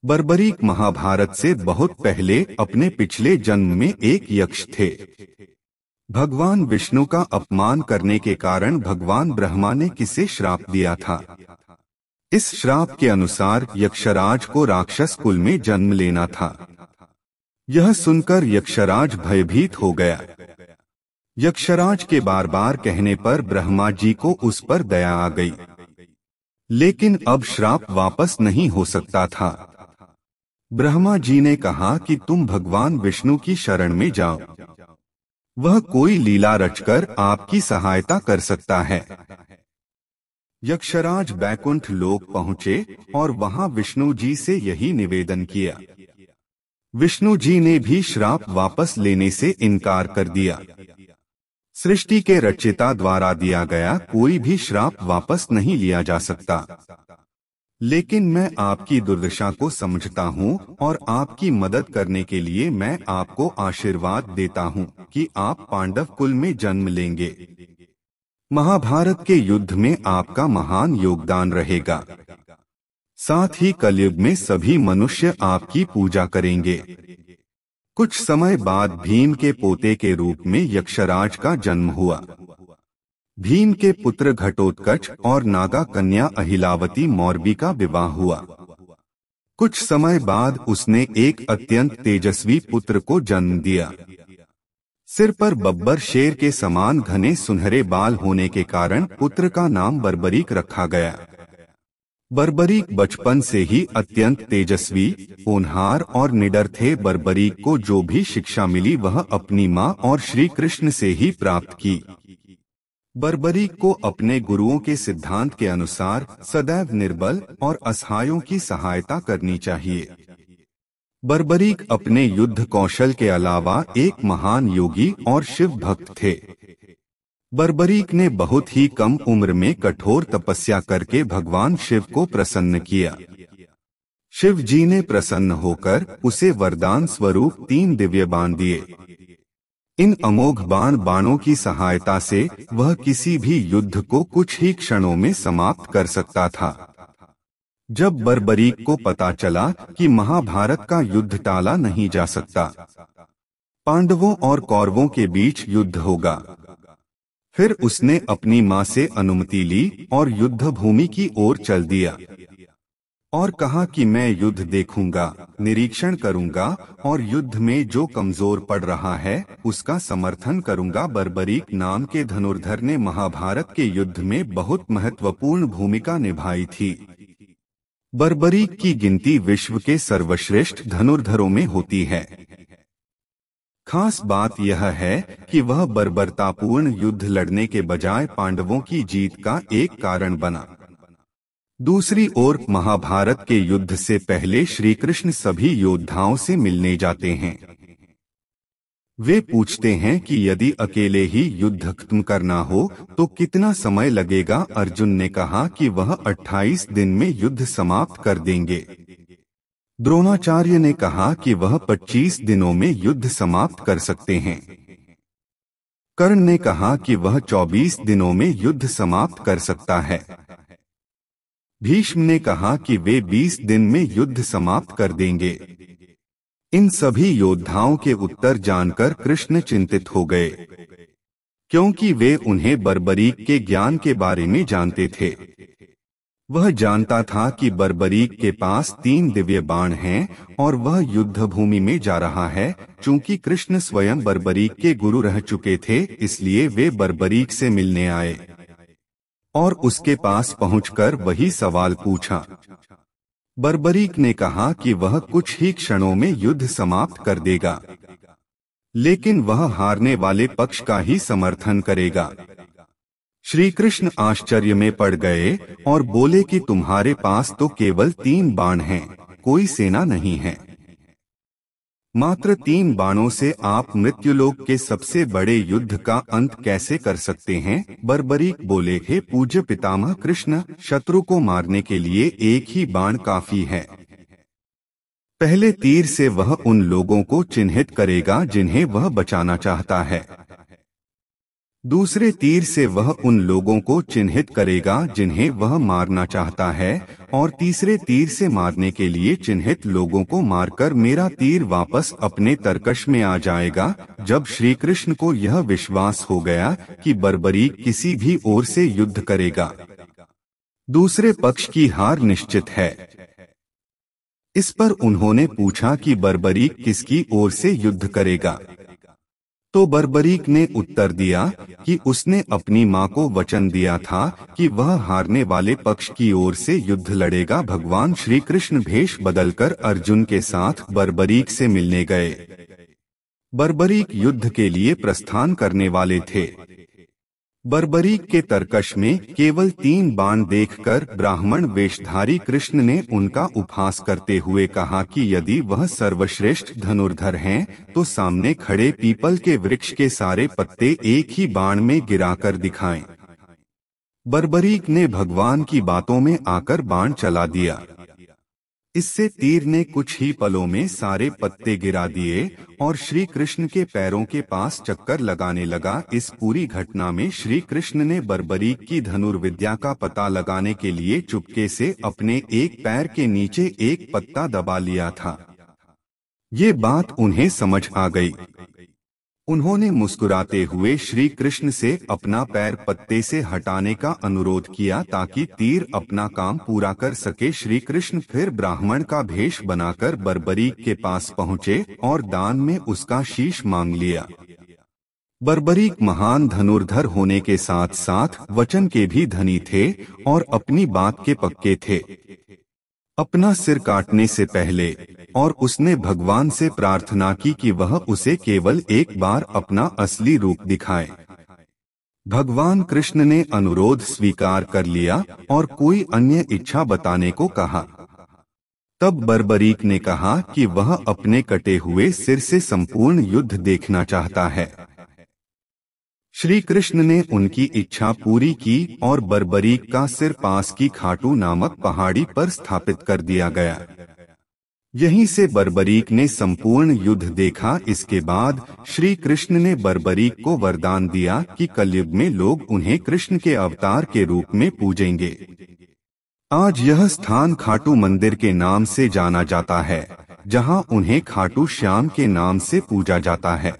बर्बरीक महाभारत से बहुत पहले अपने पिछले जन्म में एक यक्ष थे। भगवान विष्णु का अपमान करने के कारण भगवान ब्रह्मा ने किसे श्राप दिया था। इस श्राप के अनुसार यक्षराज को राक्षस कुल में जन्म लेना था। यह सुनकर यक्षराज भयभीत हो गया। यक्षराज के बार बार कहने पर ब्रह्मा जी को उस पर दया आ गई, लेकिन अब श्राप वापस नहीं हो सकता था। ब्रह्मा जी ने कहा कि तुम भगवान विष्णु की शरण में जाओ, वह कोई लीला रचकर आपकी सहायता कर सकता है। यक्षराज बैकुंठ लोक पहुँचे और वहां विष्णु जी से यही निवेदन किया। विष्णु जी ने भी श्राप वापस लेने से इनकार कर दिया। सृष्टि के रचयिता द्वारा दिया गया कोई भी श्राप वापस नहीं लिया जा सकता। लेकिन मैं आपकी दुर्दशा को समझता हूँ और आपकी मदद करने के लिए मैं आपको आशीर्वाद देता हूँ कि आप पांडव कुल में जन्म लेंगे। महाभारत के युद्ध में आपका महान योगदान रहेगा। साथ ही कलयुग में सभी मनुष्य आपकी पूजा करेंगे। कुछ समय बाद भीम के पोते के रूप में यक्षराज का जन्म हुआ। भीम के पुत्र घटोत्कच और नागा कन्या अहिलावती मौर्वी का विवाह हुआ। कुछ समय बाद उसने एक अत्यंत तेजस्वी पुत्र को जन्म दिया। सिर पर बब्बर शेर के समान घने सुनहरे बाल होने के कारण पुत्र का नाम बर्बरीक रखा गया। बर्बरीक बचपन से ही अत्यंत तेजस्वी, होनहार और निडर थे। बर्बरीक को जो भी शिक्षा मिली वह अपनी माँ और श्री कृष्ण से ही प्राप्त की। बर्बरीक को अपने गुरुओं के सिद्धांत के अनुसार सदैव निर्बल और असहायों की सहायता करनी चाहिए। बर्बरीक अपने युद्ध कौशल के अलावा एक महान योगी और शिव भक्त थे। बर्बरीक ने बहुत ही कम उम्र में कठोर तपस्या करके भगवान शिव को प्रसन्न किया। शिव जी ने प्रसन्न होकर उसे वरदान स्वरूप 3 दिव्य बाण दिए। इन अमोघ बाणों की सहायता से वह किसी भी युद्ध को कुछ ही क्षणों में समाप्त कर सकता था। जब बर्बरीक को पता चला कि महाभारत का युद्ध टाला नहीं जा सकता, पांडवों और कौरवों के बीच युद्ध होगा, फिर उसने अपनी मां से अनुमति ली और युद्ध भूमि की ओर चल दिया और कहा कि मैं युद्ध देखूंगा, निरीक्षण करूंगा और युद्ध में जो कमजोर पड़ रहा है उसका समर्थन करूंगा। बर्बरीक नाम के धनुर्धर ने महाभारत के युद्ध में बहुत महत्वपूर्ण भूमिका निभाई थी। बर्बरीक की गिनती विश्व के सर्वश्रेष्ठ धनुर्धरों में होती है। खास बात यह है कि वह बर्बरतापूर्ण युद्ध लड़ने के बजाय पांडवों की जीत का एक कारण बना। दूसरी ओर महाभारत के युद्ध से पहले श्री कृष्ण सभी योद्धाओं से मिलने जाते हैं। वे पूछते हैं कि यदि अकेले ही युद्ध खत्म करना हो तो कितना समय लगेगा। अर्जुन ने कहा कि वह 28 दिन में युद्ध समाप्त कर देंगे। द्रोणाचार्य ने कहा कि वह 25 दिनों में युद्ध समाप्त कर सकते हैं। कर्ण ने कहा कि वह 24 दिनों में युद्ध समाप्त कर सकता है। भीष्म ने कहा कि वे 20 दिन में युद्ध समाप्त कर देंगे। इन सभी योद्धाओं के उत्तर जानकर कृष्ण चिंतित हो गए, क्योंकि वे उन्हें बर्बरीक के ज्ञान के बारे में जानते थे। वह जानता था कि बर्बरीक के पास 3 दिव्य बाण हैं और वह युद्ध भूमि में जा रहा है। चूंकि कृष्ण स्वयं बर्बरीक के गुरु रह चुके थे, इसलिए वे बर्बरीक से मिलने आए और उसके पास पहुंचकर वही सवाल पूछा। बर्बरीक ने कहा कि वह कुछ ही क्षणों में युद्ध समाप्त कर देगा, लेकिन वह हारने वाले पक्ष का ही समर्थन करेगा। श्री कृष्ण आश्चर्य में पड़ गए और बोले कि तुम्हारे पास तो केवल 3 बाण हैं, कोई सेना नहीं है। मात्र 3 बाणों से आप मृत्युलोक के सबसे बड़े युद्ध का अंत कैसे कर सकते हैं? बर्बरीक बोले, हे पूज्य पितामह कृष्ण, शत्रु को मारने के लिए एक ही बाण काफी है। पहले तीर से वह उन लोगों को चिन्हित करेगा जिन्हें वह बचाना चाहता है। दूसरे तीर से वह उन लोगों को चिन्हित करेगा जिन्हें वह मारना चाहता है, और तीसरे तीर से मारने के लिए चिन्हित लोगों को मारकर मेरा तीर वापस अपने तरकश में आ जाएगा। जब श्री कृष्ण को यह विश्वास हो गया कि बर्बरीक किसी भी ओर से युद्ध करेगा, दूसरे पक्ष की हार निश्चित है, इस पर उन्होंने पूछा कि बर्बरीक किसकी ओर से युद्ध करेगा। तो बर्बरीक ने उत्तर दिया कि उसने अपनी मां को वचन दिया था कि वह हारने वाले पक्ष की ओर से युद्ध लड़ेगा। भगवान श्री कृष्ण भेष बदलकर अर्जुन के साथ बर्बरीक से मिलने गए। बर्बरीक युद्ध के लिए प्रस्थान करने वाले थे। बर्बरीक के तरकश में केवल 3 बाण देखकर ब्राह्मण वेशधारी कृष्ण ने उनका उपहास करते हुए कहा कि यदि वह सर्वश्रेष्ठ धनुर्धर हैं, तो सामने खड़े पीपल के वृक्ष के सारे पत्ते एक ही बाण में गिराकर दिखाएं। बर्बरीक ने भगवान की बातों में आकर बाण चला दिया। इससे तीर ने कुछ ही पलों में सारे पत्ते गिरा दिए और श्री कृष्ण के पैरों के पास चक्कर लगाने लगा। इस पूरी घटना में श्री कृष्ण ने बर्बरीक की धनुर्विद्या का पता लगाने के लिए चुपके से अपने एक पैर के नीचे एक पत्ता दबा लिया था। ये बात उन्हें समझ आ गई। उन्होंने मुस्कुराते हुए श्री कृष्ण से अपना पैर पत्ते से हटाने का अनुरोध किया ताकि तीर अपना काम पूरा कर सके। श्री कृष्ण फिर ब्राह्मण का भेष बनाकर बर्बरीक के पास पहुँचे और दान में उसका शीश मांग लिया। बर्बरीक महान धनुर्धर होने के साथ साथ वचन के भी धनी थे और अपनी बात के पक्के थे। अपना सिर काटने से पहले और उसने भगवान से प्रार्थना की कि वह उसे केवल एक बार अपना असली रूप दिखाए। भगवान कृष्ण ने अनुरोध स्वीकार कर लिया और कोई अन्य इच्छा बताने को कहा। तब बर्बरीक ने कहा कि वह अपने कटे हुए सिर से संपूर्ण युद्ध देखना चाहता है। श्री कृष्ण ने उनकी इच्छा पूरी की और बर्बरीक का सिर पास की खाटू नामक पहाड़ी पर स्थापित कर दिया गया। यहीं से बर्बरीक ने संपूर्ण युद्ध देखा। इसके बाद श्री कृष्ण ने बर्बरीक को वरदान दिया कि कलयुग में लोग उन्हें कृष्ण के अवतार के रूप में पूजेंगे। आज यह स्थान खाटू मंदिर के नाम से जाना जाता है, जहां उन्हें खाटू श्याम के नाम से पूजा जाता है।